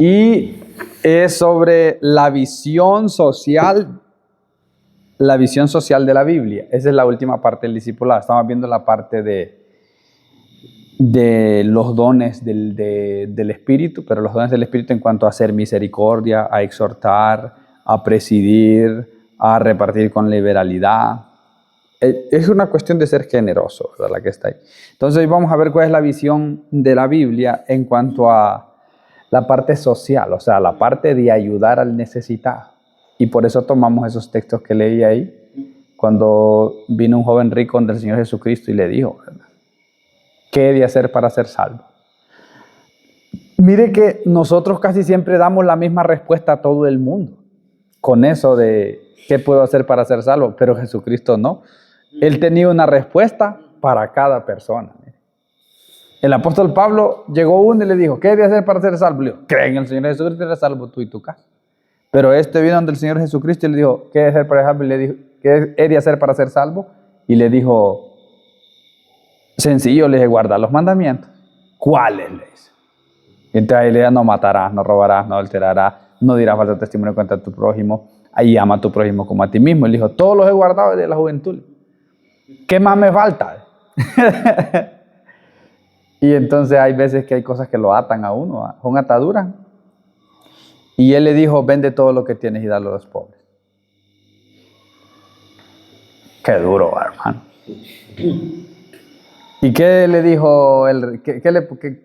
Y es sobre la visión social de la Biblia. Esa es la última parte del discipulado. Estamos viendo la parte de los dones del Espíritu, pero los dones del Espíritu en cuanto a hacer misericordia, a exhortar, a presidir, a repartir con liberalidad. Es una cuestión de ser generoso, ¿verdad? La que está ahí. Entonces hoy vamos a ver cuál es la visión de la Biblia en cuanto a la parte social, o sea, la parte de ayudar al necesitado. Y por eso tomamos esos textos que leí ahí, cuando vino un joven rico donde el Señor Jesucristo y le dijo, ¿verdad?, ¿qué he de hacer para ser salvo? Mire que nosotros casi siempre damos la misma respuesta a todo el mundo, con eso de ¿qué puedo hacer para ser salvo? Pero Jesucristo no. Él tenía una respuesta para cada persona. El apóstol Pablo llegó uno y le dijo, ¿qué he de hacer para ser salvo? Le dijo, cree en el Señor Jesucristo y eres salvo tú y tu casa. Pero este vino donde el Señor Jesucristo y le dijo, ¿qué he de hacer para ser salvo? Y le dijo, ¿qué he de hacer para ser salvo? Y le dijo, sencillo, le dije, guarda los mandamientos. ¿Cuáles? Le dice. Y entonces ahí le dice, no matarás, no robarás, no adulterarás, no dirás falso testimonio contra tu prójimo, ahí ama a tu prójimo como a ti mismo. Y le dijo, todos los he guardado desde la juventud. ¿Qué más me falta? Y entonces hay veces que hay cosas que lo atan a uno, son ataduras. Y él le dijo, vende todo lo que tienes y dalo a los pobres. Qué duro, hermano. ¿Y qué le dijo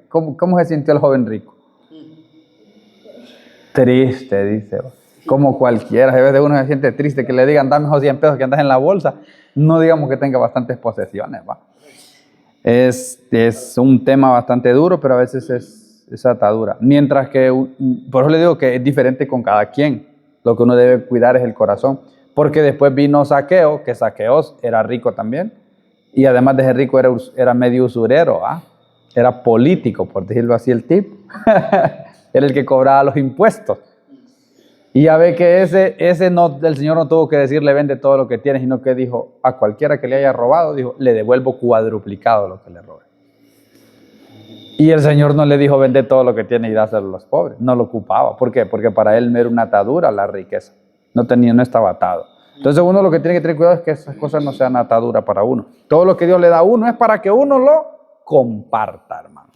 cómo se sintió el joven rico? Triste, dice. Como cualquiera, a veces uno se siente triste, que le digan, dame esos 100 pesos que andas en la bolsa. No digamos que tenga bastantes posesiones, ¿va? Es un tema bastante duro, pero a veces es atadura. Mientras que, por eso le digo que es diferente con cada quien. Lo que uno debe cuidar es el corazón. Porque después vino Zaqueo, que Zaqueo era rico también. Y además de ser rico era medio usurero, ¿ah? Era político, por decirlo así el tipo. Era el que cobraba los impuestos. Y ya ve que ese no, el Señor no tuvo que decirle vende todo lo que tienes, sino que dijo a cualquiera que le haya robado, dijo, le devuelvo cuadruplicado lo que le robé. Y el Señor no le dijo vende todo lo que tienes y dáselo a los pobres. No lo ocupaba. ¿Por qué? Porque para él no era una atadura la riqueza. No estaba atado. Entonces uno lo que tiene que tener cuidado es que esas cosas no sean ataduras para uno. Todo lo que Dios le da a uno es para que uno lo comparta, hermano.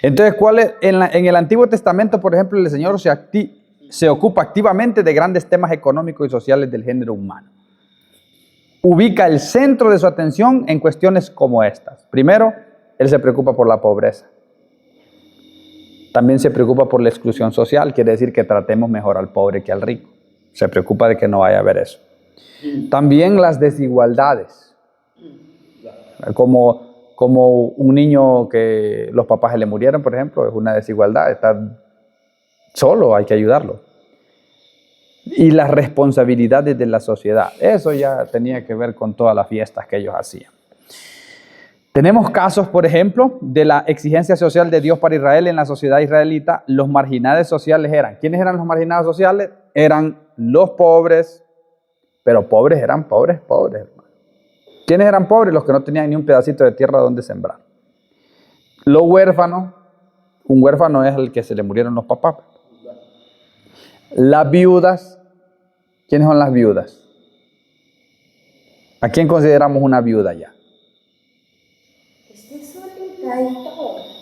Entonces, en el Antiguo Testamento, por ejemplo, el Señor se ocupa activamente de grandes temas económicos y sociales del género humano. Ubica el centro de su atención en cuestiones como estas. Primero, Él se preocupa por la pobreza. También se preocupa por la exclusión social, quiere decir que tratemos mejor al pobre que al rico. Se preocupa de que no vaya a haber eso. También las desigualdades. Como un niño que los papás se le murieron, por ejemplo, es una desigualdad. Está solo, hay que ayudarlo. Y las responsabilidades de la sociedad. Eso ya tenía que ver con todas las fiestas que ellos hacían. Tenemos casos, por ejemplo, de la exigencia social de Dios para Israel en la sociedad israelita. Los marginados sociales eran. ¿Quiénes eran los marginados sociales? Eran los pobres, pero pobres eran pobres, hermano. ¿Quiénes eran pobres? Los que no tenían ni un pedacito de tierra donde sembrar. Los huérfanos. Un huérfano es el que se le murieron los papás. Las viudas. ¿Quiénes son las viudas? ¿A quién consideramos una viuda ya?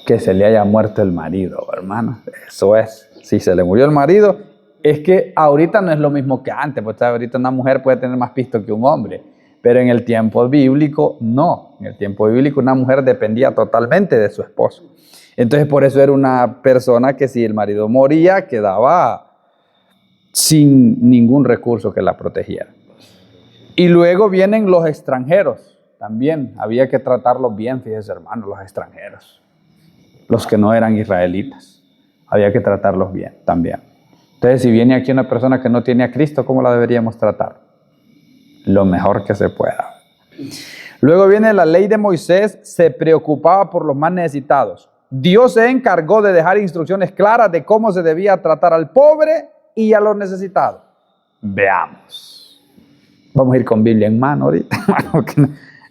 Que se le haya muerto el marido, hermano. Eso es. Si se le murió el marido, es que ahorita no es lo mismo que antes. Porque ahorita una mujer puede tener más pisto que un hombre. Pero en el tiempo bíblico, no. En el tiempo bíblico una mujer dependía totalmente de su esposo. Entonces por eso era una persona que si el marido moría, quedaba sin ningún recurso que la protegiera. Y luego vienen los extranjeros. También había que tratarlos bien, fíjese hermano, los extranjeros. Los que no eran israelitas. Había que tratarlos bien también. Entonces si viene aquí una persona que no tiene a Cristo, ¿cómo la deberíamos tratar? Lo mejor que se pueda. Luego viene la ley de Moisés, se preocupaba por los más necesitados. Dios se encargó de dejar instrucciones claras de cómo se debía tratar al pobre y a los necesitados. Veamos. Vamos a ir con Biblia en mano ahorita, porque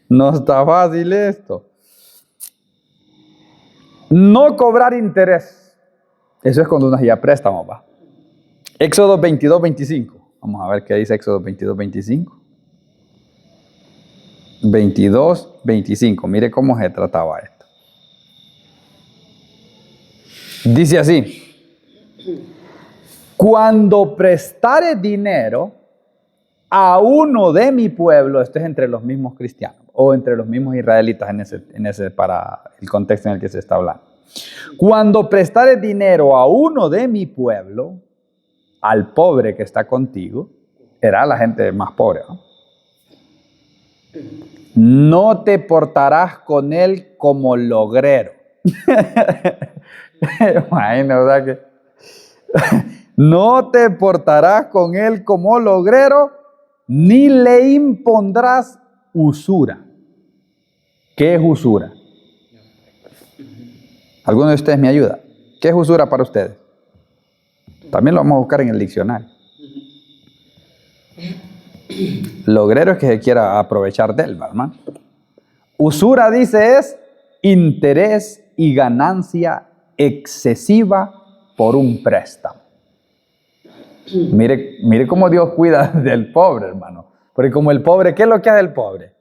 no está fácil esto. No cobrar interés. Eso es cuando uno hacía préstamos, va. Éxodo 22, 25. Vamos a ver qué dice Éxodo 22, 25. 22, 25. Mire cómo se trataba esto. Dice así: cuando prestare dinero a uno de mi pueblo, esto es entre los mismos cristianos o entre los mismos israelitas en ese para el contexto en el que se está hablando. Cuando prestare dinero a uno de mi pueblo, al pobre que está contigo, era la gente más pobre, ¿no? No te portarás con él como logrero. Imagina, ¿verdad que? No te portarás con él como logrero, ni le impondrás usura. ¿Qué es usura? ¿Alguno de ustedes me ayuda? ¿Qué es usura para ustedes? También lo vamos a buscar en el diccionario. Logrero es que se quiera aprovechar de él, hermano. Usura, dice, es interés y ganancia excesiva por un préstamo. Mire cómo Dios cuida del pobre, hermano. Porque como el pobre, ¿qué es lo que hace el pobre?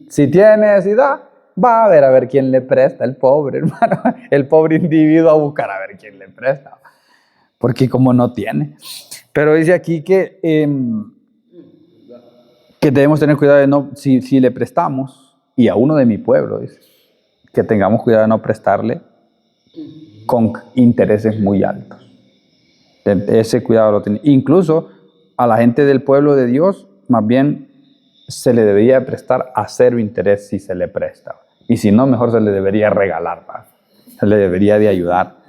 Si tiene necesidad, va a ver quién le presta, el pobre, hermano. El pobre individuo a buscar a ver quién le presta. Porque como no tiene. Pero dice aquí que debemos tener cuidado de no, si le prestamos, y a uno de mi pueblo, dice, que tengamos cuidado de no prestarle con intereses muy altos. Ese cuidado lo tiene. Incluso a la gente del pueblo de Dios, más bien se le debería prestar a cero interés si se le presta. Y si no, mejor se le debería regalar, ¿va? Se le debería de ayudar.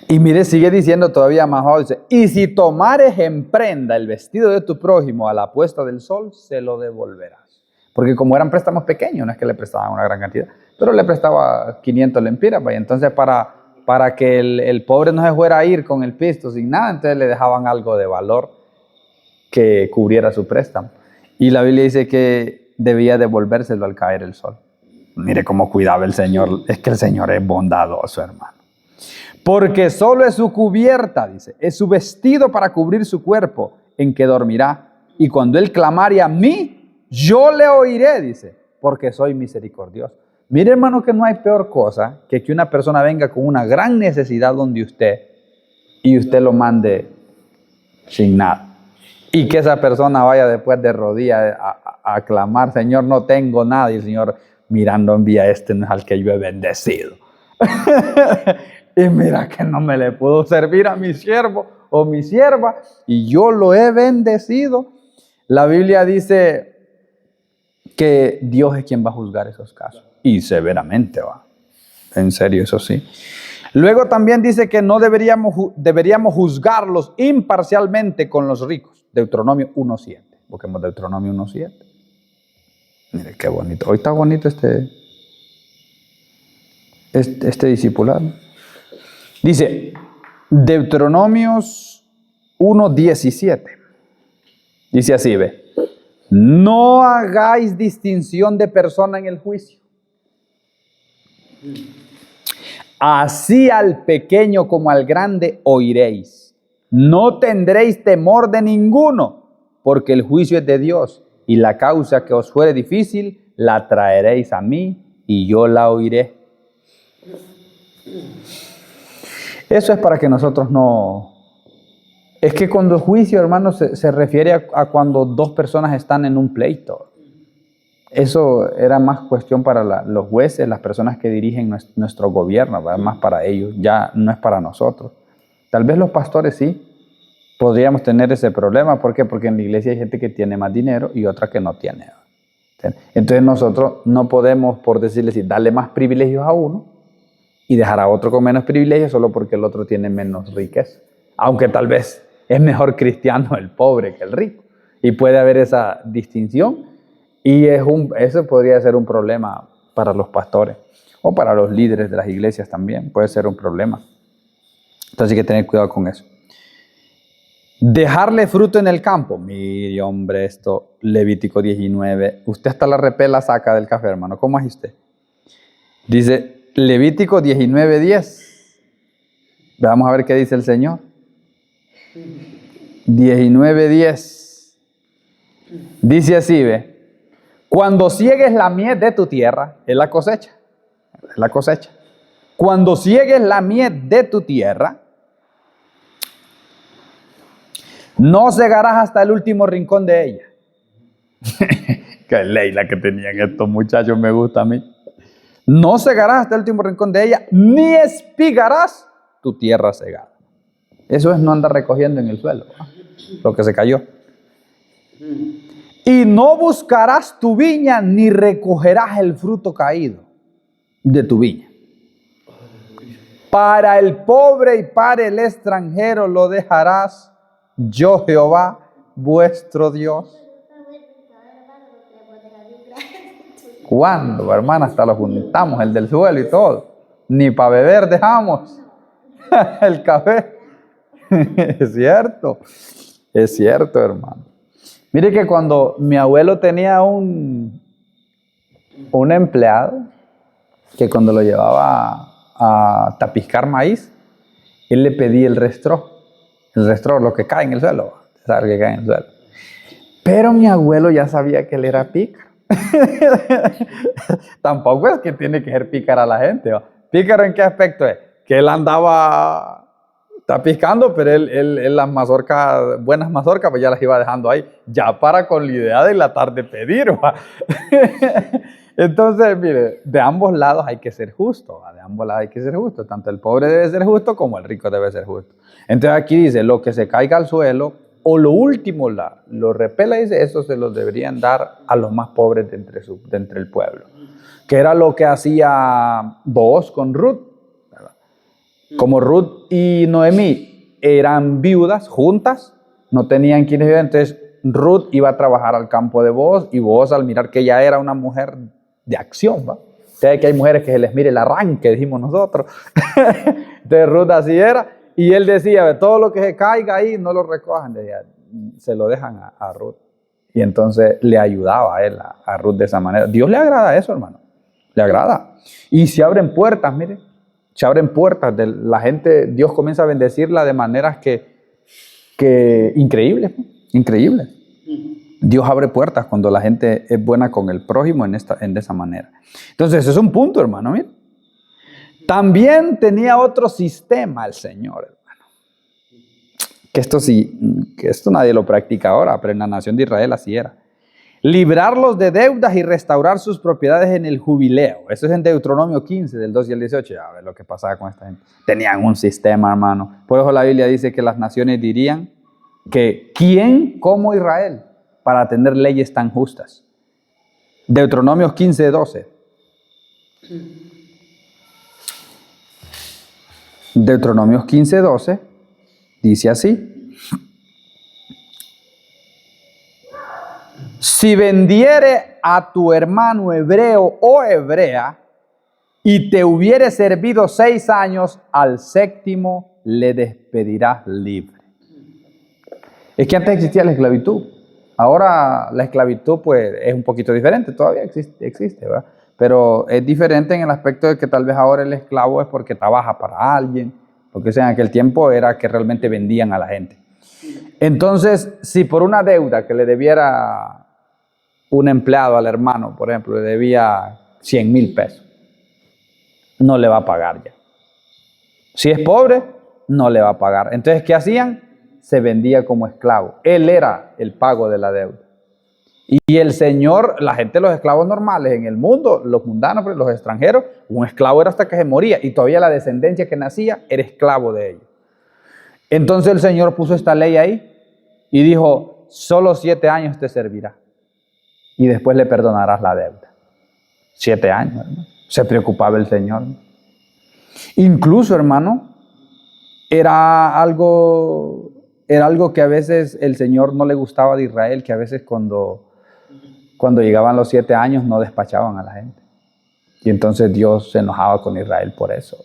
Y mire, sigue diciendo todavía más abajo, dice, y si tomares en prenda el vestido de tu prójimo a la puesta del sol, se lo devolverás. Porque como eran préstamos pequeños, no es que le prestaban una gran cantidad, pero le prestaba 500 lempiras, y entonces para que el pobre no se fuera a ir con el pisto sin nada, entonces le dejaban algo de valor que cubriera su préstamo. Y la Biblia dice que debía devolvérselo al caer el sol. Mire cómo cuidaba el Señor, es que el Señor es bondadoso, hermano. Porque solo es su cubierta, dice, es su vestido para cubrir su cuerpo, en que dormirá. Y cuando él clamare a mí, yo le oiré, dice, porque soy misericordioso. Mire, hermano, que no hay peor cosa que una persona venga con una gran necesidad donde usted, y usted lo mande sin nada. Y que esa persona vaya después de rodillas a clamar, Señor, no tengo nada. Y el Señor, mirando, envía este no es al que yo he bendecido. Y mira que no me le puedo servir a mi siervo o mi sierva, y yo lo he bendecido. La Biblia dice que Dios es quien va a juzgar esos casos. Y severamente va. En serio, eso sí. Luego también dice que no deberíamos juzgarlos imparcialmente con los ricos. Deuteronomio 1.7. Busquemos Deuteronomio 1.7. Mire qué bonito. Hoy está bonito este discipulado. Dice Deuteronomios 1.17. Dice así, ve. No hagáis distinción de persona en el juicio. Así al pequeño como al grande oiréis. No tendréis temor de ninguno, porque el juicio es de Dios, y la causa que os fuere difícil la traeréis a mí, y yo la oiré. Eso es para que nosotros no... Es que cuando juicio, hermano, se refiere a cuando dos personas están en un pleito. Eso era más cuestión para los jueces, las personas que dirigen nuestro gobierno, ¿verdad? Más para ellos, ya no es para nosotros. Tal vez los pastores sí podríamos tener ese problema. ¿Por qué? Porque en la iglesia hay gente que tiene más dinero y otra que no tiene. Entonces nosotros no podemos, por decirle así, darle más privilegios a uno y dejar a otro con menos privilegios solo porque el otro tiene menos riqueza. Aunque tal vez es mejor cristiano el pobre que el rico. Y puede haber esa distinción. Y eso podría ser un problema para los pastores o para los líderes de las iglesias también. Puede ser un problema. Entonces hay que tener cuidado con eso. Dejarle fruto en el campo. Mire, hombre, esto, Levítico 19. Usted hasta la repela saca del café, hermano. ¿Cómo es usted? Dice Levítico 19:10. Vamos a ver qué dice el Señor. 19:10. Dice así, ve. Cuando ciegues la mies de tu tierra, es la cosecha. Es la cosecha. Cuando ciegues la mies de tu tierra, no cegarás hasta el último rincón de ella. Qué ley la que tenían estos muchachos, me gusta a mí. No cegarás hasta el último rincón de ella, ni espigarás tu tierra cegada. Eso es no andar recogiendo en el suelo, ¿no? Lo que se cayó. Y no buscarás tu viña, ni recogerás el fruto caído de tu viña. Para el pobre y para el extranjero lo dejarás, yo Jehová, vuestro Dios. ¿Cuándo, hermana? Hasta lo juntamos, el del suelo y todo. Ni para beber dejamos el café. Es cierto, hermano. Mire que cuando mi abuelo tenía un empleado, que cuando lo llevaba a tapiscar maíz, él le pedía el restro, lo que cae en el suelo, ¿sabes? Que cae en el suelo. Pero mi abuelo ya sabía que él era pícaro. Tampoco es que tiene que ser pícaro a la gente, ¿va? ¿Pícaro en qué aspecto es? Que él andaba tapiscando, pero él las mazorcas, buenas mazorcas, pues ya las iba dejando ahí, ya para con la idea de la tarde pedir, ¿va? Entonces, mire, de ambos lados hay que ser justo, ¿va? De ambos lados hay que ser justo, tanto el pobre debe ser justo como el rico debe ser justo. Entonces aquí dice, lo que se caiga al suelo, o lo último lo repela, dice, eso se lo deberían dar a los más pobres de entre el pueblo. Que era lo que hacía Booz con Ruth. Como Ruth y Noemí eran viudas juntas, no tenían quienes vivían, entonces Ruth iba a trabajar al campo de Booz, y Booz, al mirar que ella era una mujer de acción, ¿va? Ustedes que hay mujeres que se les mire el arranque, dijimos nosotros. Entonces Ruth así era, y él decía, todo lo que se caiga ahí no lo recojan, decía, se lo dejan a Ruth. Y entonces le ayudaba a él, a Ruth de esa manera. Dios le agrada eso, hermano, le agrada. Y se abren puertas, mire. Se abren puertas de la gente, Dios comienza a bendecirla de maneras que increíbles. Dios abre puertas cuando la gente es buena con el prójimo de esa manera. Entonces, ese es un punto, hermano. Mira. También tenía otro sistema el Señor, hermano. Que esto nadie lo practica ahora, pero en la nación de Israel así era. Librarlos de deudas y restaurar sus propiedades en el jubileo. Eso es en Deuteronomio 15, del 2 y el 18. A ver lo que pasaba con esta gente. Tenían un sistema, hermano. Por eso la Biblia dice que las naciones dirían que ¿quién como Israel para tener leyes tan justas? Deuteronomio 15, 12. Deuteronomio 15, 12 dice así. Si vendiere a tu hermano hebreo o hebrea y te hubiere servido 6 años, al 7º le despedirás libre. Es que antes existía la esclavitud. Ahora la esclavitud pues es un poquito diferente, todavía existe, ¿verdad? Pero es diferente en el aspecto de que tal vez ahora el esclavo es porque trabaja para alguien, porque en aquel tiempo era que realmente vendían a la gente. Entonces, si por una deuda que le debiera un empleado al hermano, por ejemplo, le debía 100,000 pesos, no le va a pagar ya. Si es pobre, no le va a pagar. Entonces, ¿qué hacían? Se vendía como esclavo. Él era el pago de la deuda. Y el Señor, la gente, los esclavos normales en el mundo, los mundanos, los extranjeros, un esclavo era hasta que se moría, y todavía la descendencia que nacía era esclavo de ellos. Entonces el Señor puso esta ley ahí y dijo, solo 7 años te servirá y después le perdonarás la deuda. 7 años, hermano. Se preocupaba el Señor. Incluso, hermano, era algo que a veces el Señor no le gustaba de Israel, que a veces cuando llegaban los 7 años no despachaban a la gente. Y entonces Dios se enojaba con Israel por eso.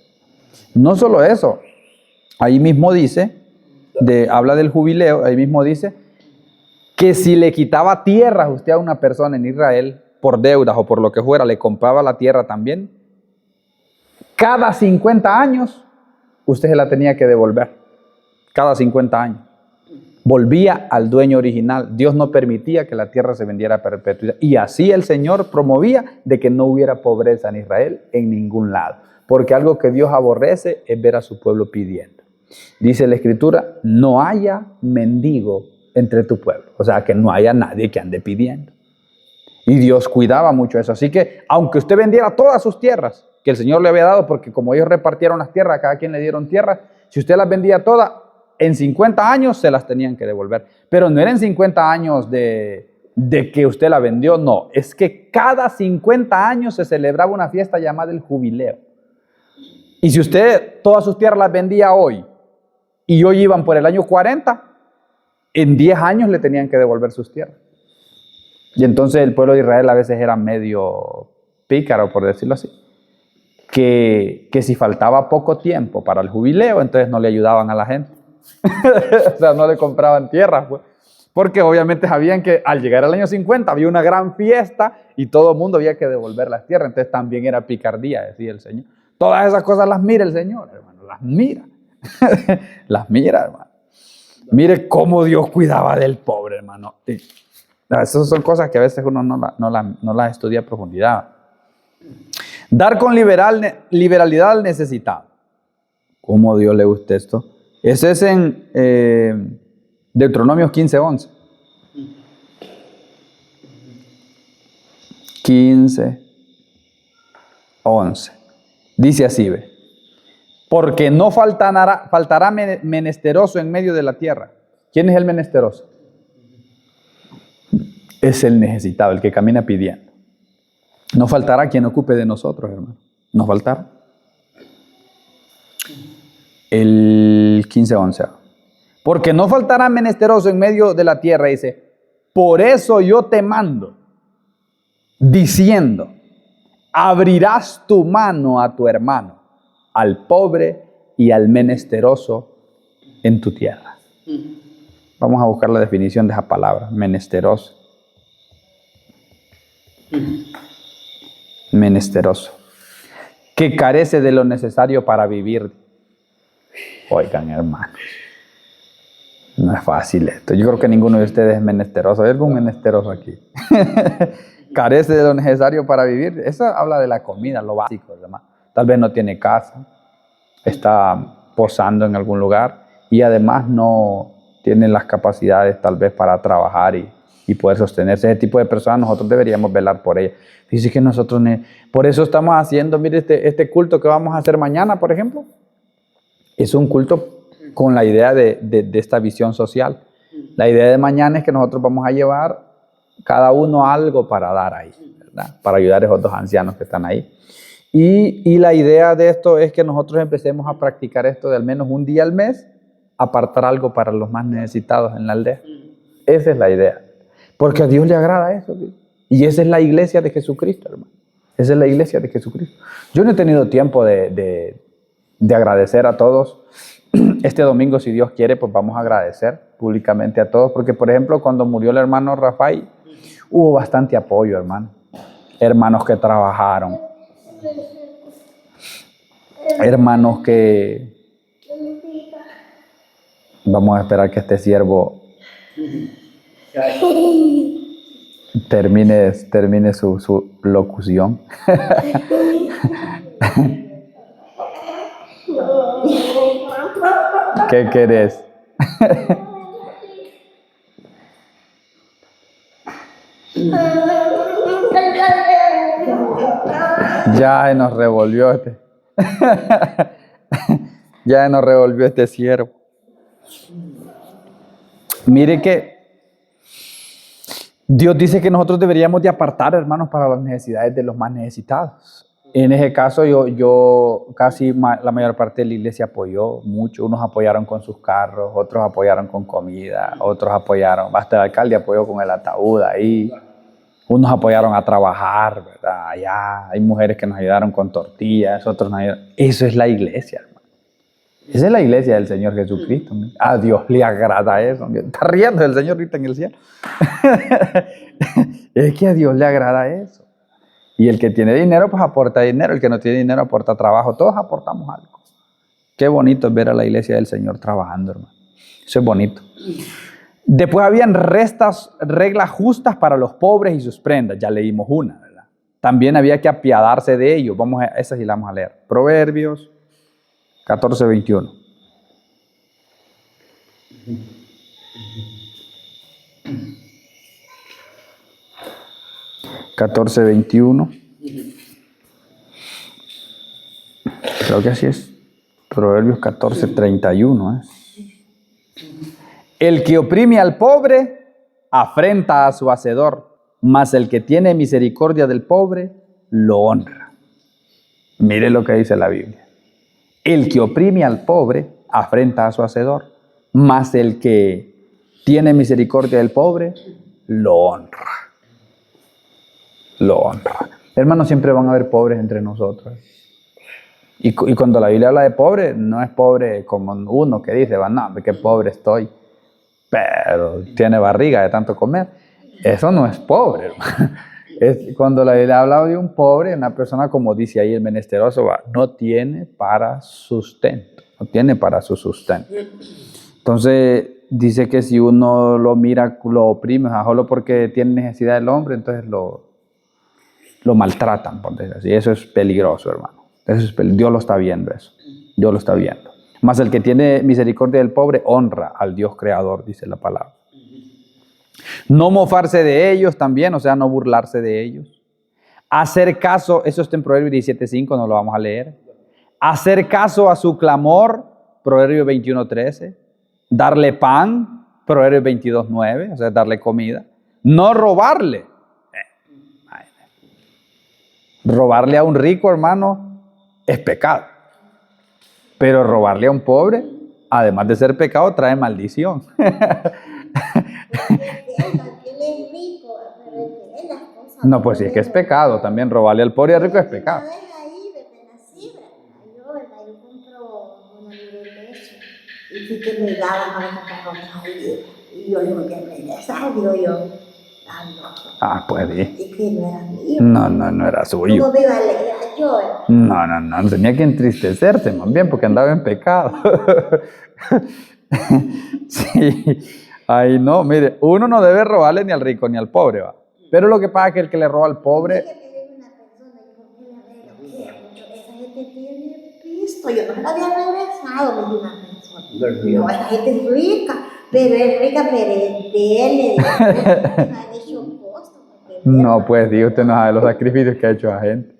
No solo eso, ahí mismo dice, habla del jubileo, ahí mismo dice que si le quitaba tierras usted a una persona en Israel, por deudas o por lo que fuera, le compraba la tierra también, cada 50 años usted se la tenía que devolver cada 50 años. Volvía al dueño original. Dios no permitía que la tierra se vendiera a perpetuidad. Y así el Señor promovía de que no hubiera pobreza en Israel en ningún lado. Porque algo que Dios aborrece es ver a su pueblo pidiendo. Dice la Escritura, no haya mendigo entre tu pueblo. O sea, que no haya nadie que ande pidiendo. Y Dios cuidaba mucho eso. Así que, aunque usted vendiera todas sus tierras, que el Señor le había dado, porque como ellos repartieron las tierras, a cada quien le dieron tierra, si usted las vendía todas, en 50 años se las tenían que devolver. Pero no eran 50 años de que usted la vendió, no. Es que cada 50 años se celebraba una fiesta llamada el jubileo. Y si usted todas sus tierras las vendía hoy, y hoy iban por el año 40, en 10 años le tenían que devolver sus tierras. Y entonces el pueblo de Israel a veces era medio pícaro, por decirlo así. Que si faltaba poco tiempo para el jubileo, entonces no le ayudaban a la gente. O sea, no le compraban tierra, pues. Porque obviamente sabían que al llegar al año 50 había una gran fiesta y todo el mundo había que devolver las tierras. Entonces también era picardía, decía el Señor. Todas esas cosas las mira el Señor, hermano, las mira. Las mira, hermano. Mire cómo Dios cuidaba del pobre, hermano. Esas son cosas que a veces uno no las estudia a profundidad. Dar con liberalidad al necesitado. ¿Cómo Dios le gusta esto? Ese es en Deuteronomios 15:11. 15:11. Dice así, ve. Porque no faltará menesteroso en medio de la tierra. ¿Quién es el menesteroso? Es el necesitado, el que camina pidiendo. No faltará quien ocupe de nosotros, hermano. No faltará. El 15:11. Porque no faltará menesteroso en medio de la tierra, dice, por eso yo te mando, diciendo, abrirás tu mano a tu hermano, al pobre y al menesteroso en tu tierra. Vamos a buscar la definición de esa palabra, menesteroso. Menesteroso. Que carece de lo necesario para vivir. Oigan, hermanos, no es fácil esto. Yo creo que ninguno de ustedes es menesteroso. ¿Hay algún menesteroso aquí? Carece de lo necesario para vivir. Eso habla de la comida, lo básico, hermano. Tal vez no tiene casa, está posando en algún lugar y además no tiene las capacidades tal vez para trabajar y poder sostenerse. Ese tipo de personas nosotros deberíamos velar por ella. Dice que nosotros, por eso estamos haciendo, mire, este culto que vamos a hacer mañana, por ejemplo, es un culto con la idea de esta visión social. La idea de mañana es que nosotros vamos a llevar cada uno algo para dar ahí, ¿verdad? Para ayudar a esos dos ancianos que están ahí. Y la idea de esto es que nosotros empecemos a practicar esto de al menos un día al mes, apartar algo para los más necesitados en la aldea. Esa es la idea. Porque a Dios le agrada eso, ¿sí? Y esa es la iglesia de Jesucristo, hermano. Esa es la iglesia de Jesucristo. Yo no he tenido tiempo de agradecer a todos. Este domingo, si Dios quiere, pues vamos a agradecer públicamente a todos. Porque, por ejemplo, cuando murió el hermano Rafael, hubo bastante apoyo, hermano. Hermanos que trabajaron. Hermanos que... Vamos a esperar que este siervo termine su locución. ¿Qué querés? Ya nos revolvió ya nos revolvió este siervo. Mire que Dios dice que nosotros deberíamos de apartar, hermanos, para las necesidades de los más necesitados. En ese caso, yo casi la mayor parte de la iglesia apoyó mucho. Unos apoyaron con sus carros, otros apoyaron con comida, otros apoyaron, hasta el alcalde apoyó con el ataúd ahí. Unos apoyaron a trabajar, ¿verdad? Allá hay mujeres que nos ayudaron con tortillas, otros nos ayudaron. Eso es la iglesia, hermano. Esa es la iglesia del Señor Jesucristo. A Dios le agrada eso. Está riendo el Señor ahorita en el cielo. Es que a Dios le agrada eso. Y el que tiene dinero, pues aporta dinero. El que no tiene dinero, aporta trabajo. Todos aportamos algo. Qué bonito es ver a la iglesia del Señor trabajando, hermano. Eso es bonito. Después habían reglas justas para los pobres y sus prendas. Ya leímos una, ¿verdad? También había que apiadarse de ellos. Esa sí la vamos a leer. Proverbios 14:21. 14:21. Creo que así es. Proverbios 14:31. El que oprime al pobre afrenta a su hacedor, mas el que tiene misericordia del pobre lo honra. Mire lo que dice la Biblia. El que oprime al pobre afrenta a su hacedor, mas el que tiene misericordia del pobre lo honra. Lo honra. Hermanos, siempre van a haber pobres entre nosotros. Y cuando la Biblia habla de pobre, no es pobre como uno que dice, no, qué pobre estoy, pero tiene barriga de tanto comer. Eso no es pobre, hermano. Cuando la Biblia habla de un pobre, una persona, como dice ahí el menesteroso, no tiene para sustento, no tiene para su sustento. Entonces, dice que si uno lo mira, lo oprime, solo porque tiene necesidad del hombre, entonces lo maltratan, por decirlo así. Eso es peligroso, hermano. Dios lo está viendo eso. Dios lo está viendo. Mas el que tiene misericordia del pobre honra al Dios creador, dice la palabra. No mofarse de ellos también, o sea, no burlarse de ellos. Hacer caso, eso está en Proverbios 17:5, no lo vamos a leer. Hacer caso a su clamor, Proverbios 21:13. Darle pan, Proverbios 22:9, o sea, darle comida. No robarle. Robarle a un rico, hermano, es pecado. Pero robarle a un pobre, además de ser pecado, trae maldición. No, pues sí, es que es pecado también. Robarle al pobre y al rico es pecado. Ah, pues sí. No era suyo. No tenía que entristecerse, más bien, porque andaba en pecado. Sí. Ay, no, mire, uno no debe robarle ni al rico ni al pobre, ¿va? Pero lo que pasa es que el que le roba al pobre... Yo no se la había regresado, me dijo una persona. No, esa gente es rica, pero es rica, pero de él le hecho costo. No, pues digo, usted no sabe los sacrificios que ha hecho la gente.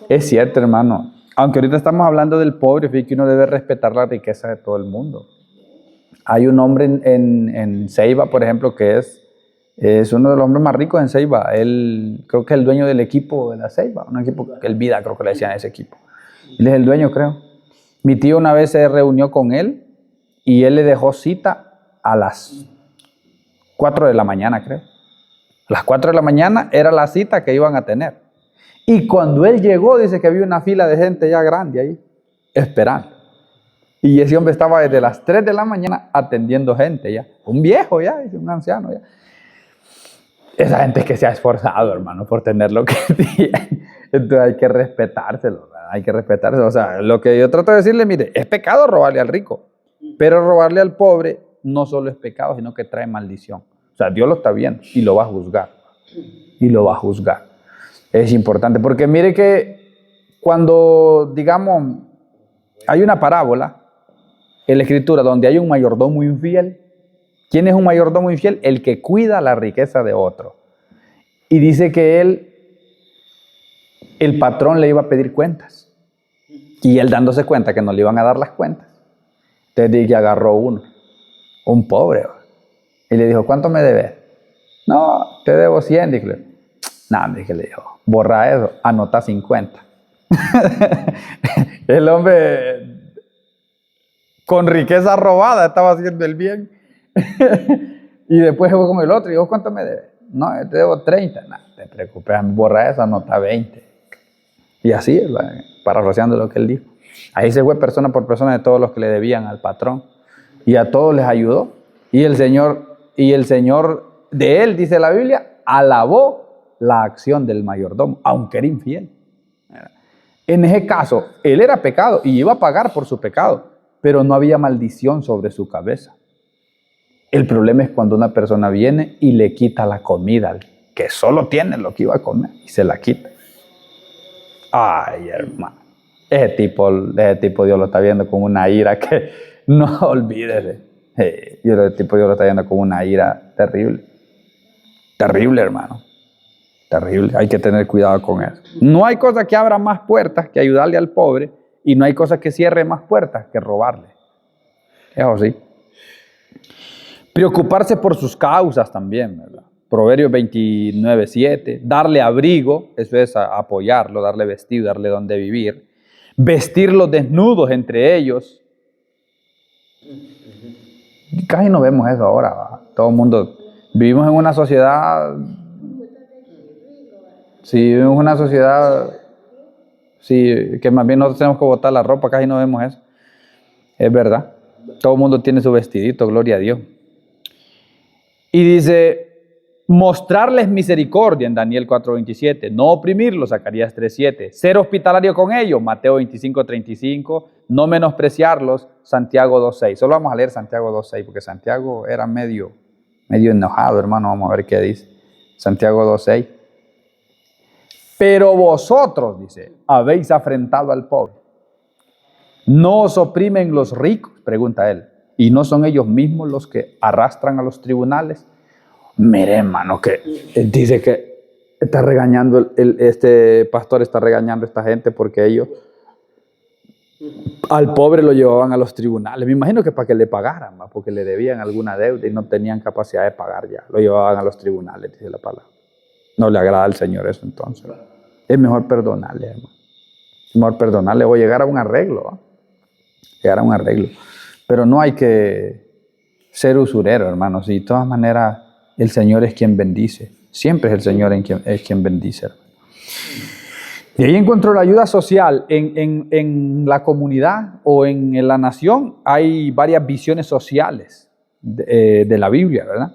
Es cierto, hermano. Aunque ahorita estamos hablando del pobre, fíjate que uno debe respetar la riqueza de todo el mundo. Hay un hombre en Ceiba, por ejemplo, que es uno de los hombres más ricos en Ceiba. Él creo que es el dueño del equipo de la Ceiba, un equipo, el Vida creo que le decían a ese equipo. Él es el dueño, creo. Mi tío una vez se reunió con él y él le dejó cita a las 4 de la mañana, creo. A las 4 de la mañana era la cita que iban a tener. Y cuando él llegó, dice que había una fila de gente ya grande ahí, esperando. Y ese hombre estaba desde las 3 de la mañana atendiendo gente ya. Un viejo ya, un anciano ya. Esa gente es que se ha esforzado, hermano, por tener lo que tiene. Entonces hay que respetárselo, ¿verdad? Hay que respetárselo. O sea, lo que yo trato de decirle, mire, es pecado robarle al rico. Pero robarle al pobre no solo es pecado, sino que trae maldición. O sea, Dios lo está viendo y lo va a juzgar. Y lo va a juzgar. Es importante, porque mire que cuando, digamos, hay una parábola en la Escritura donde hay un mayordomo infiel. ¿Quién es un mayordomo infiel? El que cuida la riqueza de otro. Y dice que el patrón le iba a pedir cuentas. Y él dándose cuenta que no le iban a dar las cuentas. Entonces dice que agarró uno, un pobre, y le dijo, ¿cuánto me debes? No, te debo 100, dije. No, le dijo, borra eso, anota 50. El hombre con riqueza robada estaba haciendo el bien. Y después fue con el otro y dijo, ¿cuánto me debes? No, te debo 30. No, te preocupes, borra eso, anota 20. Y así, parafraseando lo que él dijo. Ahí se fue persona por persona de todos los que le debían al patrón. Y a todos les ayudó. Y el Señor de él, dice la Biblia, alabó la acción del mayordomo, aunque era infiel. En ese caso, él era pecado y iba a pagar por su pecado, pero no había maldición sobre su cabeza. El problema es cuando una persona viene y le quita la comida al que solo tiene lo que iba a comer y se la quita. Ay, hermano. Ese tipo Dios lo está viendo con una ira que no olvídese. Ese tipo Dios lo está viendo con una ira terrible. Terrible, hermano. Terrible. Hay que tener cuidado con eso. No hay cosa que abra más puertas que ayudarle al pobre y no hay cosa que cierre más puertas que robarle. Eso sí. Preocuparse por sus causas también, ¿verdad? Proverbios 29:7. Darle abrigo, eso es apoyarlo, darle vestido, darle donde vivir. Vestirlos desnudos entre ellos. Casi no vemos eso ahora, ¿verdad? Todo el mundo. Vivimos en una sociedad. Sí, vivimos en una sociedad. Sí, que más bien nosotros tenemos que botar la ropa, casi no vemos eso. Es verdad. Todo el mundo tiene su vestidito, gloria a Dios. Y dice, mostrarles misericordia en Daniel 4:27, no oprimirlos, Zacarías 3:7, ser hospitalario con ellos, Mateo 25:35, no menospreciarlos, Santiago 2:6. Solo vamos a leer Santiago 2:6, porque Santiago era medio enojado, hermano. Vamos a ver qué dice. Santiago 2:6. Pero vosotros, dice, habéis afrentado al pobre. ¿No os oprimen los ricos? Pregunta él. ¿Y no son ellos mismos los que arrastran a los tribunales? Mire, hermano, que dice que está regañando, este pastor está regañando a esta gente porque ellos al pobre lo llevaban a los tribunales. Me imagino que para que le pagaran, porque le debían alguna deuda y no tenían capacidad de pagar ya. Lo llevaban a los tribunales, dice la palabra. No le agrada al Señor eso entonces. Es mejor perdonarle, hermano. Es mejor perdonarle o llegar a un arreglo, ¿no? Llegar a un arreglo. Pero no hay que ser usurero, hermanos. Y de todas maneras, el Señor es quien bendice. Siempre es el Señor quien bendice, hermano. Y ahí encontró la ayuda social. En la comunidad o en la nación hay varias visiones sociales de la Biblia, ¿verdad?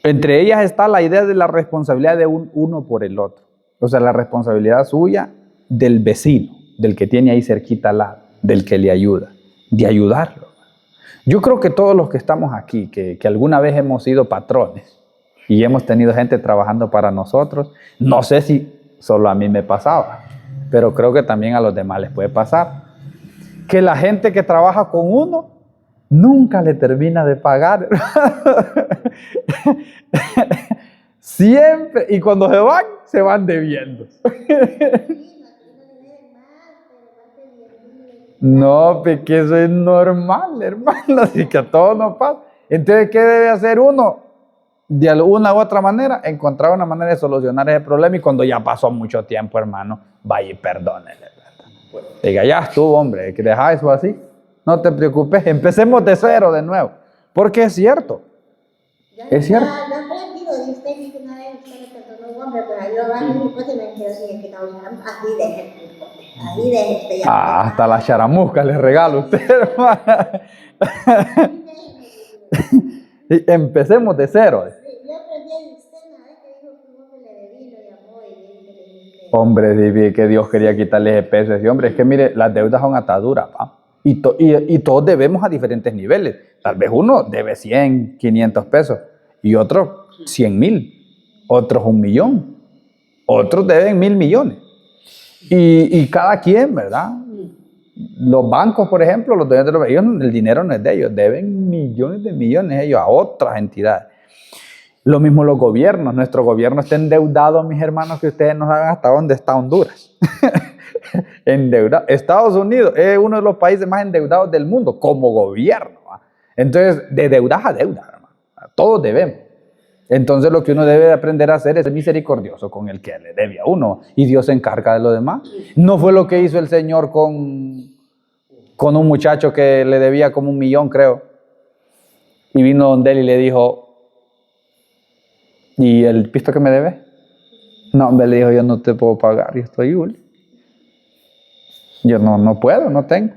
Entre ellas está la idea de la responsabilidad de uno por el otro. O sea, la responsabilidad suya del vecino, del que tiene ahí cerquita al lado, del que le ayuda, de ayudarlo. Yo creo que todos los que estamos aquí, que alguna vez hemos sido patrones y hemos tenido gente trabajando para nosotros, no sé si solo a mí me pasaba, pero creo que también a los demás les puede pasar, que la gente que trabaja con uno nunca le termina de pagar. Siempre, y cuando se van debiendo. No, porque eso es normal, hermano, así que a todos nos pasa. Entonces, ¿qué debe hacer uno? De alguna u otra manera, encontrar una manera de solucionar ese problema, y cuando ya pasó mucho tiempo, hermano, vaya y perdónele. Diga, ya estuvo, hombre, que deja eso así. No te preocupes, empecemos de cero de nuevo. Porque es cierto. Es cierto. Yo he aprendido de usted que una vez usted le perdonó a un hombre, pero yo a mi esposa me quedo así, que estaba así de este. Hasta la charamusca le regalo a usted, hermana. Empecemos de cero. Yo aprendí de usted una vez que dijo que un hombre le debía y lo llamó y le dije que Hombre, dije que Dios quería quitarle ese peso. Y hombre, es que mire, las deudas son ataduras, ¿va? Y todos debemos a diferentes niveles. Tal vez uno debe 100, 500 pesos y otro 100,000, otros 1,000,000, otros deben 1,000,000,000. Y cada quien, ¿verdad? Los bancos, por ejemplo, los dueños de los ellos, el dinero no es de ellos, deben millones de millones ellos a otras entidades. Lo mismo los gobiernos. Nuestro gobierno está endeudado, mis hermanos, que ustedes no saben hasta dónde está Honduras. Endeudado. Estados Unidos es uno de los países más endeudados del mundo como gobierno, ¿va? Entonces, de deuda a deuda, hermano. Todos debemos. Entonces, lo que uno debe aprender a hacer es ser misericordioso con el que le debe a uno, y Dios se encarga de lo demás. No fue lo que hizo el Señor con un muchacho que le debía como 1,000,000, creo. Y vino donde él y le dijo, ¿y el pisto que me debe? No, hombre, le dijo, yo no te puedo pagar, yo estoy Yuli. Yo no puedo, no tengo.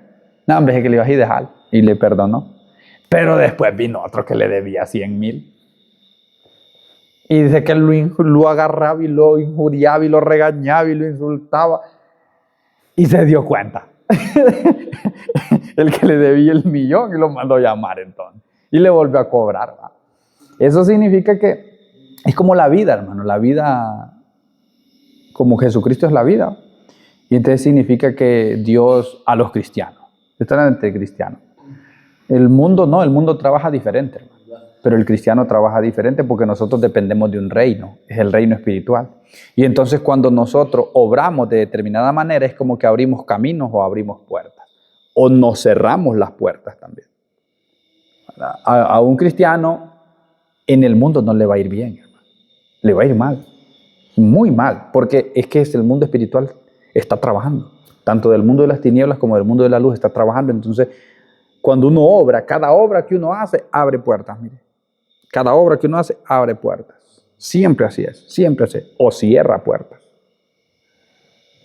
No, hombre, es que le iba a dejar y le perdonó. Pero después vino otro que le debía 100,000. Y dice que lo agarraba y lo injuriaba y lo regañaba y lo insultaba. Y se dio cuenta. El que le debía el millón y lo mandó a llamar entonces. Y le volvió a cobrar. ¿Va? Eso significa que es como la vida, hermano. La vida, como Jesucristo es la vida. Y entonces significa que Dios a los cristianos. Están entre cristianos. El mundo no, el mundo trabaja diferente, hermano. Pero el cristiano trabaja diferente porque nosotros dependemos de un reino, es el reino espiritual. Y entonces cuando nosotros obramos de determinada manera es como que abrimos caminos o abrimos puertas. O nos cerramos las puertas también. A un cristiano en el mundo no le va a ir bien, hermano. Le va a ir mal, muy mal, porque es que el mundo espiritual está trabajando. Tanto del mundo de las tinieblas como del mundo de la luz está trabajando. Entonces, cuando uno obra, cada obra que uno hace, abre puertas, mire. Cada obra que uno hace, abre puertas. Siempre así es, siempre así. O cierra puertas.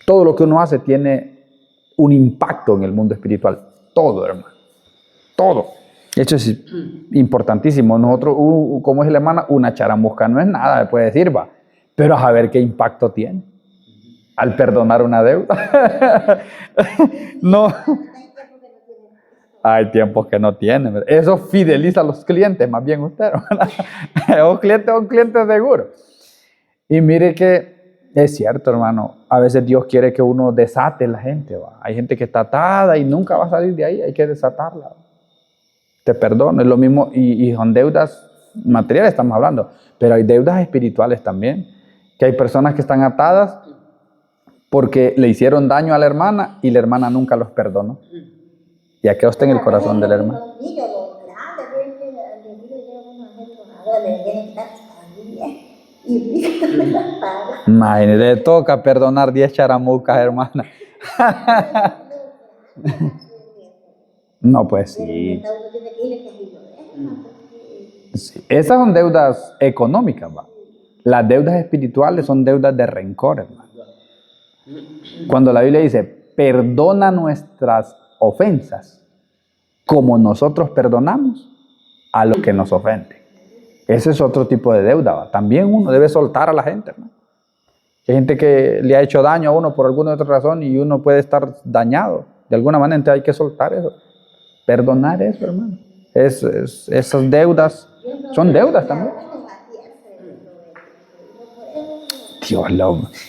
Todo lo que uno hace tiene un impacto en el mundo espiritual. Todo, hermano. Todo. Esto es importantísimo. Nosotros, como es la hermana, una charamusca no es nada, puede decir, va. Pero a ver qué impacto tiene. Al perdonar una deuda. No. Hay tiempos que no tienen. Eso fideliza a los clientes, más bien usted. Un cliente seguro. Y mire que es cierto, hermano. A veces Dios quiere que uno desate a la gente. ¿Va? Hay gente que está atada y nunca va a salir de ahí. Hay que desatarla. ¿Va? Te perdono. Es lo mismo. Y son deudas materiales, estamos hablando. Pero hay deudas espirituales también. Que hay personas que están atadas porque le hicieron daño a la hermana y la hermana nunca los perdonó. Y aquí está en el corazón del hermano. Imagínate, le toca perdonar 10 charamucas, hermana. No, pues sí. Sí. Esas son deudas económicas, ¿va? Las deudas espirituales son deudas de rencor, hermano. Cuando la Biblia dice, perdona nuestras ofensas, como nosotros perdonamos a los que nos ofenden. Ese es otro tipo de deuda, ¿va? También uno debe soltar a la gente, ¿no? Hay gente que le ha hecho daño a uno por alguna otra razón y uno puede estar dañado. De alguna manera, entonces hay que soltar eso. Perdonar eso, hermano. Esas deudas son deudas también. Dios,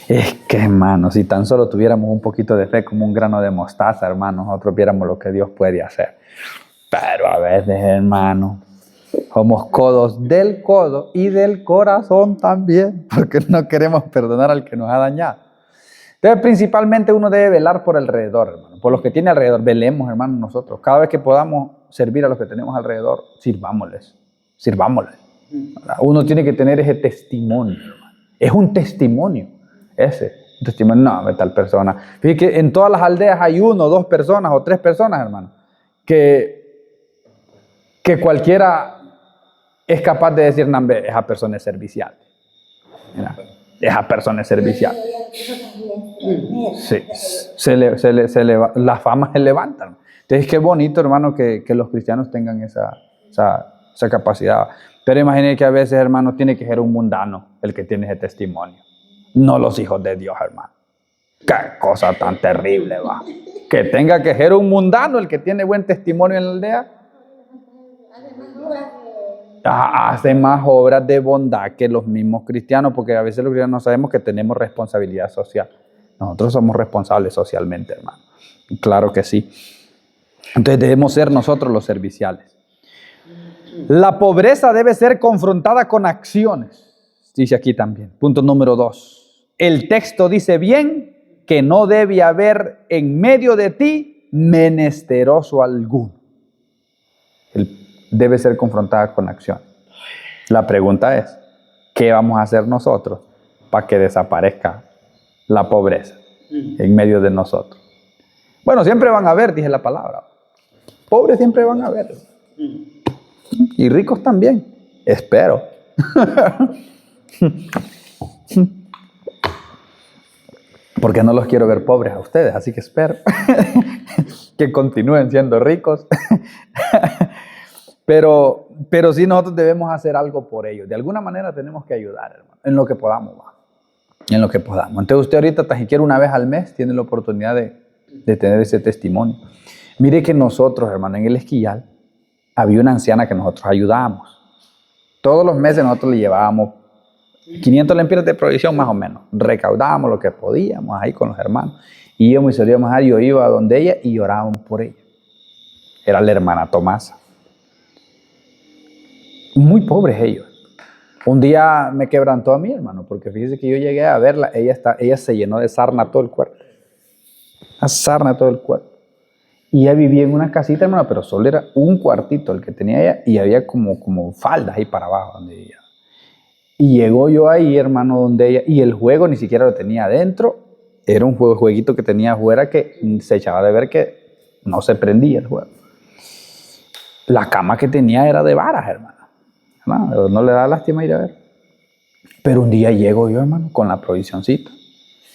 es que, hermano, si tan solo tuviéramos un poquito de fe como un grano de mostaza, hermano, nosotros viéramos lo que Dios puede hacer. Pero a veces, hermano, somos codos del codo y del corazón también, porque no queremos perdonar al que nos ha dañado. Entonces, principalmente uno debe velar por alrededor, hermano, por los que tiene alrededor. Velemos, hermano, nosotros. Cada vez que podamos servir a los que tenemos alrededor, sirvámosles. Uno tiene que tener ese testimonio, hermano. Es un testimonio, un testimonio, no, de tal persona. Fíjate que en todas las aldeas hay 1, 2 personas o 3 personas, hermano, que cualquiera es capaz de decir, no, esa persona es servicial. Mira, esa persona es servicial. Sí, la fama se levanta. Entonces, qué bonito, hermano, que los cristianos tengan esa capacidad. Pero imagínense que a veces, hermano, tiene que ser un mundano el que tiene ese testimonio. No los hijos de Dios, hermano. Qué cosa tan terrible, va. Que tenga que ser un mundano el que tiene buen testimonio en la aldea. Hace más obras de bondad que los mismos cristianos, porque a veces los cristianos no sabemos que tenemos responsabilidad social. Nosotros somos responsables socialmente, hermano. Claro que sí. Entonces debemos ser nosotros los serviciales. La pobreza debe ser confrontada con acciones, dice aquí también. Punto número 2. El texto dice bien que no debe haber en medio de ti menesteroso alguno. Debe ser confrontada con acción. La pregunta es, ¿qué vamos a hacer nosotros para que desaparezca la pobreza en medio de nosotros? Bueno, siempre van a haber, dije la palabra. Pobres siempre van a haber. Y ricos también, espero. Porque no los quiero ver pobres a ustedes, así que espero que continúen siendo ricos. Pero sí nosotros debemos hacer algo por ellos. De alguna manera tenemos que ayudar, hermano, en lo que podamos. En lo que podamos. Entonces usted ahorita, tan siquiera una vez al mes, tiene la oportunidad de tener ese testimonio. Mire que nosotros, hermano, en el Esquillal, había una anciana que nosotros ayudábamos. Todos los meses nosotros le llevábamos 500 lempiras de provisión más o menos. Recaudábamos lo que podíamos ahí con los hermanos. Y íbamos y salíamos a yo iba a donde ella y orábamos por ella. Era la hermana Tomasa. Muy pobres ellos. Un día me quebrantó a mí, hermano, porque fíjese que yo llegué a verla, ella se llenó de sarna todo el cuerpo. Una sarna todo el cuerpo. Y ella vivía en una casita, hermano, pero solo era un cuartito el que tenía ella y había como faldas ahí para abajo donde ella. Y llegó yo ahí, hermano, donde ella, y el juego ni siquiera lo tenía adentro, era un jueguito que tenía afuera que se echaba de ver que no se prendía el juego. La cama que tenía era de varas, hermano. No le da lástima ir a ver. Pero un día llego yo, hermano, con la provisioncita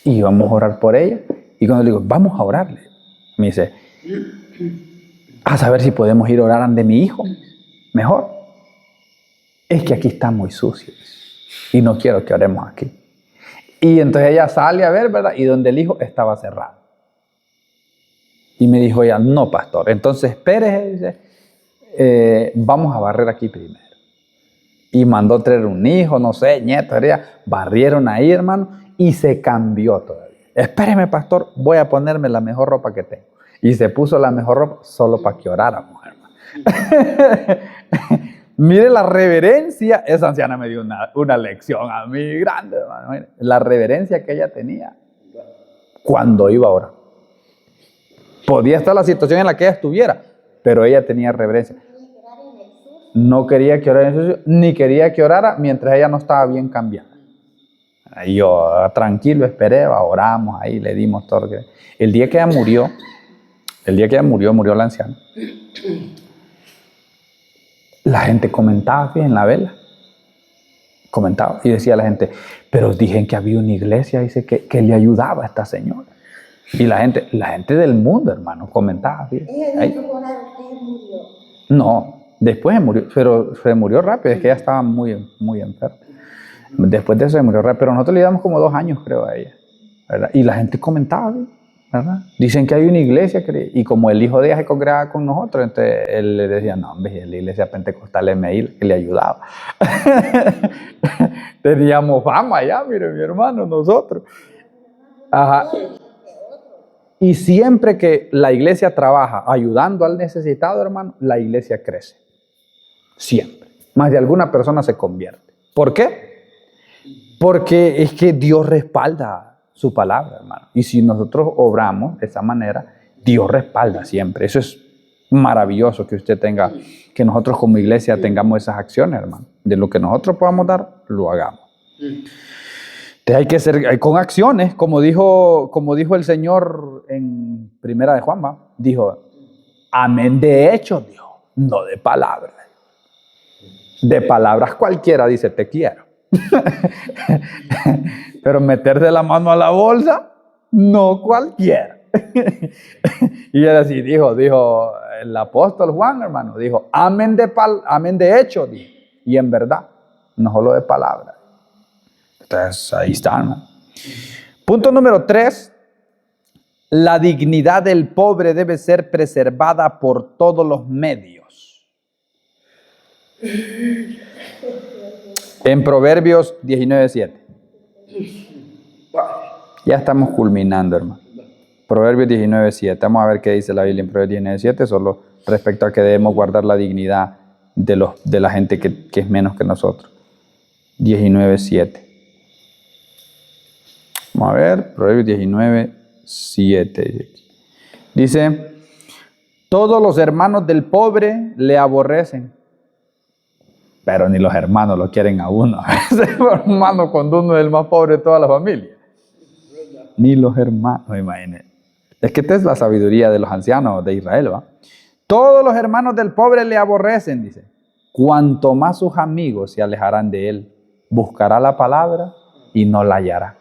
y íbamos a orar por ella. Y cuando le digo, vamos a orarle, me dice, a saber si podemos ir a orar ante mi hijo. Mejor. Es que aquí está muy sucio y no quiero que oremos aquí. Y entonces ella sale a ver, ¿verdad? Y donde el hijo estaba cerrado. Y me dijo ella, no, pastor, entonces espere, dice, vamos a barrer aquí primero. Y mandó traer un hijo, no sé, nieto, barrieron ahí, hermano, y se cambió todavía. Espéreme, pastor, voy a ponerme la mejor ropa que tengo. Y se puso la mejor ropa solo para que oráramos, hermano. Mire la reverencia, esa anciana me dio una lección a mí grande, hermano. Mire, la reverencia que ella tenía cuando iba a orar. Podía estar la situación en la que ella estuviera, pero ella tenía reverencia. No quería que orara en sucio, ni quería que orara mientras ella no estaba bien cambiada. Y yo tranquilo esperé, oramos ahí, le dimos todo lo que... El día que ella murió, murió la anciana. La gente comentaba en la vela. Comentaba y decía la gente, pero dicen que había una iglesia, dice que le ayudaba a esta señora. Y la gente del mundo, hermano, comentaba. ¿Ella dijo por ahí que murió? No. Después se murió, pero se murió rápido, es que ella estaba muy, muy enferma. Después de eso se murió rápido, pero nosotros le damos como 2 años, creo, a ella, ¿verdad? Y la gente comentaba, ¿verdad? Dicen que hay una iglesia, y como el hijo de ella se congregaba con nosotros, entonces él le decía, no, hombre, la iglesia pentecostal MI que le ayudaba. Teníamos fama ya, mire, mi hermano, nosotros. Ajá. Y siempre que la iglesia trabaja ayudando al necesitado, hermano, la iglesia crece. Siempre. Más de alguna persona se convierte. ¿Por qué? Porque es que Dios respalda su palabra, hermano. Y si nosotros obramos de esa manera, Dios respalda siempre. Eso es maravilloso que usted tenga, que nosotros como iglesia tengamos esas acciones, hermano. De lo que nosotros podamos dar, lo hagamos. Entonces hay que ser con acciones, como dijo el Señor en Primera de Juan, ¿va? Dijo, amén de hechos, dijo, no de palabras. De palabras cualquiera dice, te quiero. Pero meterse la mano a la bolsa, no cualquiera. Y él así dijo el apóstol Juan, hermano, dijo, amén de hechos, dijo, y en verdad, no solo de palabras. Entonces, ahí está, ¿no? Punto número 3. La dignidad del pobre debe ser preservada por todos los medios. En Proverbios 19:7. Ya estamos culminando, hermano. Proverbios 19:7. Vamos a ver qué dice la Biblia en Proverbios 19:7, solo respecto a que debemos guardar la dignidad de la gente que es menos que nosotros. 19:7. Vamos a ver, Proverbios 19:7. Dice, todos los hermanos del pobre le aborrecen, pero ni los hermanos lo quieren a uno. Ese hermano cuando uno es el más pobre de toda la familia. Ni los hermanos, imagínense. Es que esta es la sabiduría de los ancianos de Israel, ¿va? Todos los hermanos del pobre le aborrecen, dice. Cuanto más sus amigos se alejarán de él, buscará la palabra y no la hallará.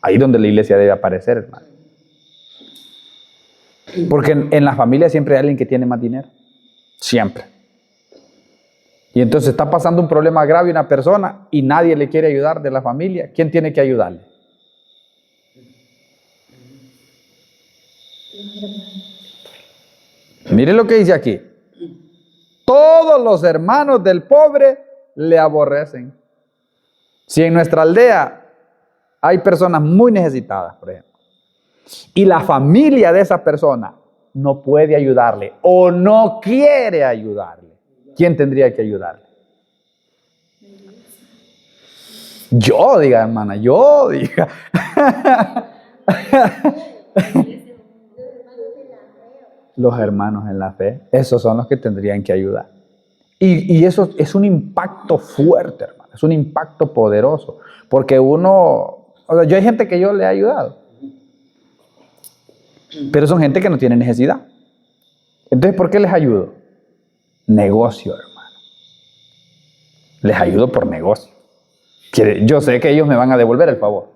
Ahí donde la iglesia debe aparecer, hermano. Porque en la familia siempre hay alguien que tiene más dinero. Siempre. Y entonces está pasando un problema grave a una persona y nadie le quiere ayudar de la familia. ¿Quién tiene que ayudarle? Mire lo que dice aquí. Todos los hermanos del pobre le aborrecen. Si en nuestra aldea hay personas muy necesitadas, por ejemplo, y la familia de esa persona no puede ayudarle o no quiere ayudarle, ¿quién tendría que ayudarle? Yo, diga, hermana, yo, diga. Los hermanos en la fe, esos son los que tendrían que ayudar. Y eso es un impacto fuerte, hermano, es un impacto poderoso, porque yo hay gente que yo le he ayudado, pero son gente que no tiene necesidad. Entonces, ¿por qué les ayudo? Negocio, hermano. Les ayudo por negocio. Yo sé que ellos me van a devolver el favor,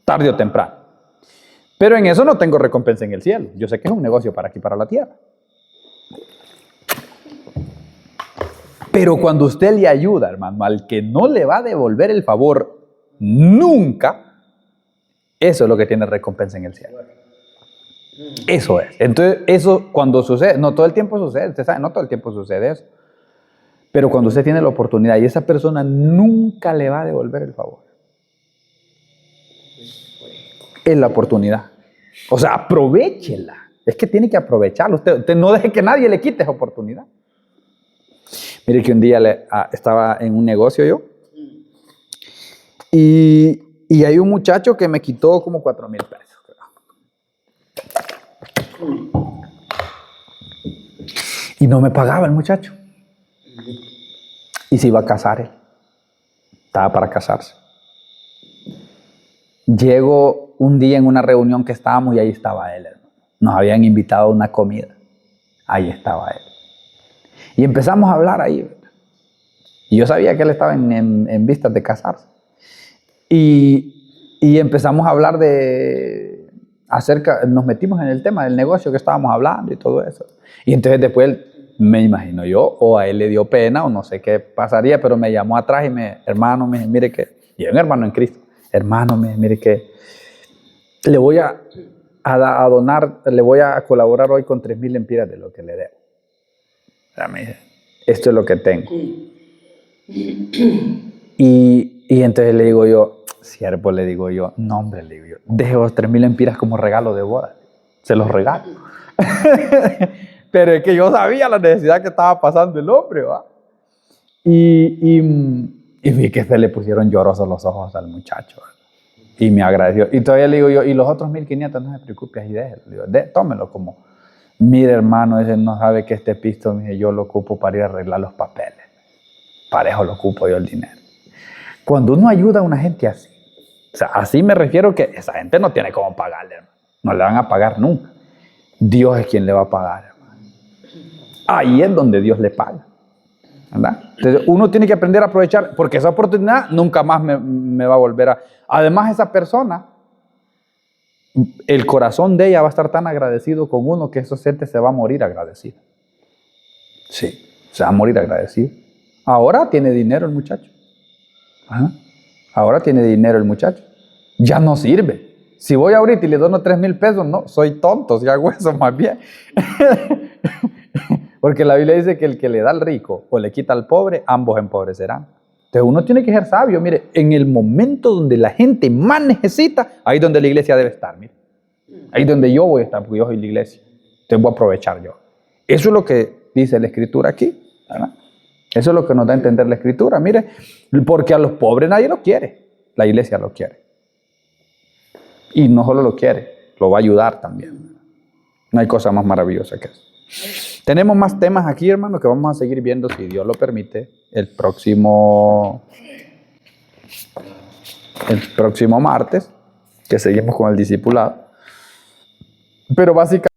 tarde o temprano. Pero en eso no tengo recompensa en el cielo. Yo sé que es un negocio para aquí, para la tierra. Pero cuando usted le ayuda, hermano, al que no le va a devolver el favor nunca, eso es lo que tiene recompensa en el cielo. Eso es. Entonces, eso cuando sucede, no todo el tiempo sucede, usted sabe, no todo el tiempo sucede eso. Pero cuando usted tiene la oportunidad y esa persona nunca le va a devolver el favor, es la oportunidad. O sea, aprovéchela. Es que tiene que aprovecharlo. Usted no deje que nadie le quite esa oportunidad. Mire que un día estaba en un negocio yo y hay un muchacho que me quitó como 4,000 pesos. Y no me pagaba el muchacho. Y se iba a casar él. Estaba para casarse. Llego un día en una reunión que estábamos y ahí estaba él, hermano. Nos habían invitado a una comida. Ahí estaba él. Y empezamos a hablar ahí, ¿verdad? Y yo sabía que él estaba en vistas de casarse. Y empezamos a hablar nos metimos en el tema del negocio que estábamos hablando y todo eso. Y entonces después me imagino yo, o a él le dio pena, o no sé qué pasaría, pero me llamó atrás y hermano, mire que, y es un hermano en Cristo, hermano, mire que le voy a donar, le voy a colaborar hoy con 3,000 lempiras de lo que le debo. O sea, me dice, esto es lo que tengo. Y entonces le digo yo, siervo, le digo yo, no hombre, le digo yo, deje los 3,000 lempiras como regalo de boda, se los regalo. Pero es que yo sabía la necesidad que estaba pasando el hombre, ¿va? Y vi que se le pusieron llorosos los ojos al muchacho, ¿va? Y me agradeció. Y todavía le digo yo, y los otros 1,500 no se preocupe, ahí déjelo. Le digo, tómelo como, mire hermano, ese no sabe que este pisto, mire, yo lo ocupo para ir a arreglar los papeles. Para eso lo ocupo yo el dinero. Cuando uno ayuda a una gente así, o sea, así me refiero que esa gente no tiene cómo pagarle, hermano. No le van a pagar nunca. Dios es quien le va a pagar, hermano. Ahí es donde Dios le paga, ¿verdad? Entonces uno tiene que aprender a aprovechar, porque esa oportunidad nunca más me va a volver a... Además, esa persona, el corazón de ella va a estar tan agradecido con uno que esa gente se va a morir agradecido. Sí, se va a morir agradecido. Ahora tiene dinero el muchacho. Ajá. Ahora tiene dinero el muchacho. Ya no sirve. Si voy ahorita y le dono 3,000 pesos, no, soy tonto si hago eso más bien. Porque la Biblia dice que el que le da al rico o le quita al pobre, ambos empobrecerán. Entonces uno tiene que ser sabio. Mire, en el momento donde la gente más necesita, ahí es donde la iglesia debe estar. Mire. Ahí es donde yo voy a estar, porque yo soy la iglesia. Entonces voy a aprovechar yo. Eso es lo que dice la Escritura aquí, ¿verdad? Eso es lo que nos da a entender la Escritura. Mire, porque a los pobres nadie lo quiere. La iglesia lo quiere. Y no solo lo quiere, lo va a ayudar también. No hay cosa más maravillosa que eso. Tenemos más temas aquí, hermano, que vamos a seguir viendo, si Dios lo permite, el próximo martes, que seguimos con el discipulado. Pero básicamente